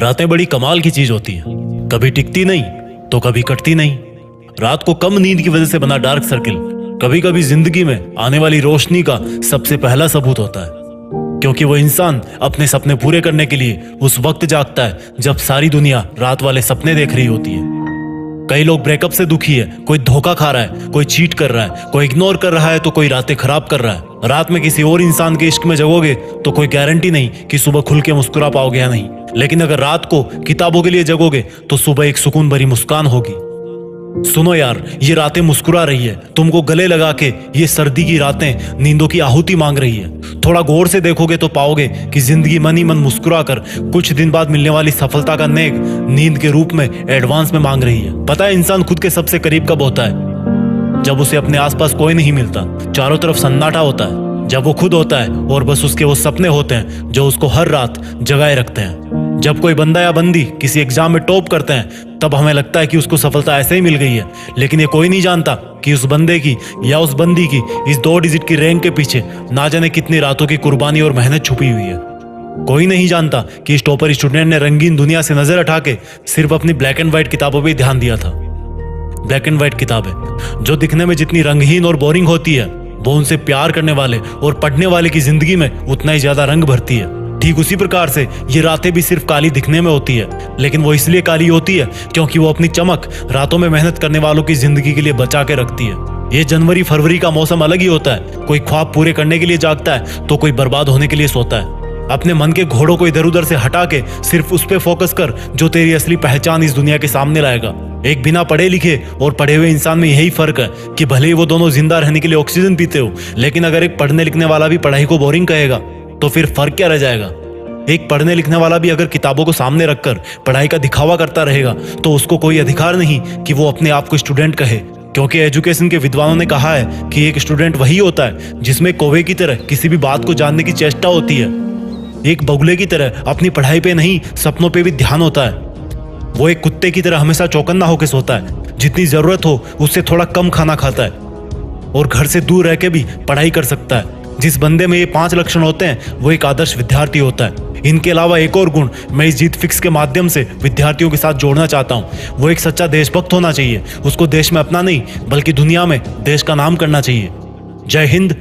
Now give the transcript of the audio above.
रातें बड़ी कमाल की चीज होती हैं, कभी टिकती नहीं तो कभी कटती नहीं। रात को कम नींद की वजह से बना डार्क सर्किल कभी कभी जिंदगी में आने वाली रोशनी का सबसे पहला सबूत होता है, क्योंकि वो इंसान अपने सपने पूरे करने के लिए उस वक्त जागता है जब सारी दुनिया रात वाले सपने देख रही होती है। कई लोग ब्रेकअप से दुखी है, कोई धोखा खा रहा है, कोई चीट कर रहा है, कोई इग्नोर कर रहा है तो कोई रातें खराब कर रहा है। रात में किसी और इंसान के इश्क में जगोगे तो कोई गारंटी नहीं कि सुबह खुल के मुस्कुरा पाओगे या नहीं, लेकिन अगर रात को किताबों के लिए जगोगे तो सुबह एक सुकून भरी मुस्कान होगी। सुनो यार, ये रातें मुस्कुरा रही है, तुमको गले लगा के ये सर्दी की रातें नींदों की आहुति मांग रही है। थोड़ा गौर से देखोगे तो पाओगे कि जिंदगी मन ही मन मुस्कुरा कर कुछ दिन बाद मिलने वाली सफलता का नेक नींद के रूप में एडवांस में मांग रही है। पता है इंसान खुद के सबसे करीब कब होता है? जब उसे अपने आसपास कोई नहीं मिलता, चारों तरफ सन्नाटा होता है, जब वो खुद होता है और बस उसके वो सपने होते हैं जो उसको हर रात जगाए रखते हैं। जब कोई बंदा या बंदी किसी एग्जाम में टॉप करते हैं तब हमें लगता है कि उसको सफलता ऐसे ही मिल गई है, लेकिन ये कोई नहीं जानता कि उस बंदे की या उस बंदी की इस 2 डिजिट की रैंक के पीछे ना जाने कितनी रातों की कुर्बानी और मेहनत छुपी हुई है। कोई नहीं जानता कि इस टॉपर स्टूडेंट ने रंगीन दुनिया से नजर हटा के सिर्फ अपनी ब्लैक एंड व्हाइट किताबों पर ध्यान दिया था। ब्लैक एंड व्हाइट किताबें जो दिखने में जितनी रंगहीन और बोरिंग होती है, वो उनसे प्यार करने वाले और पढ़ने वाले की जिंदगी में उतना ही ज्यादा रंग भरती है। ठीक उसी प्रकार से ये रातें भी सिर्फ काली दिखने में होती है, लेकिन वो इसलिए काली होती है क्योंकि वो अपनी चमक रातों में मेहनत करने वालों की जिंदगी के लिए बचा के रखती है। ये जनवरी फरवरी का मौसम अलग ही होता है। कोई ख्वाब पूरे करने के लिए जागता है तो कोई बर्बाद होने के लिए सोता है। अपने मन के घोड़ों को इधर उधर से हटा के सिर्फ उस पे फोकस कर जो तेरी असली पहचान इस दुनिया के सामने लाएगा। एक बिना पढ़े लिखे और पढ़े हुए इंसान में यही फर्क है कि भले ही वो दोनों जिंदा रहने के लिए ऑक्सीजन पीते हो, लेकिन अगर एक पढ़ने लिखने वाला भी पढ़ाई को बोरिंग कहेगा तो फिर फर्क क्या रह जाएगा? एक पढ़ने लिखने वाला भी अगर किताबों को सामने रखकर पढ़ाई का दिखावा करता रहेगा तो उसको कोई अधिकार नहीं कि वो अपने आप को स्टूडेंट कहे, क्योंकि एजुकेशन के विद्वानों ने कहा है कि एक स्टूडेंट वही होता है जिसमें कौवे की तरह किसी भी बात को जानने की चेष्टा होती है। एक बगुले की तरह अपनी पढ़ाई पे नहीं सपनों पे भी ध्यान होता है। वो एक कुत्ते की तरह हमेशा चौकन्ना होकर सोता है, जितनी जरूरत हो उससे थोड़ा कम खाना खाता है और घर से दूर रह के भी पढ़ाई कर सकता है। जिस बंदे में ये 5 लक्षण होते हैं वो एक आदर्श विद्यार्थी होता है। इनके अलावा एक और गुण मैं इस जीत फिक्स के माध्यम से विद्यार्थियों के साथ जोड़ना चाहता हूँ। वो एक सच्चा देशभक्त होना चाहिए। उसको देश में अपना नहीं बल्कि दुनिया में देश का नाम करना चाहिए। जय हिंद,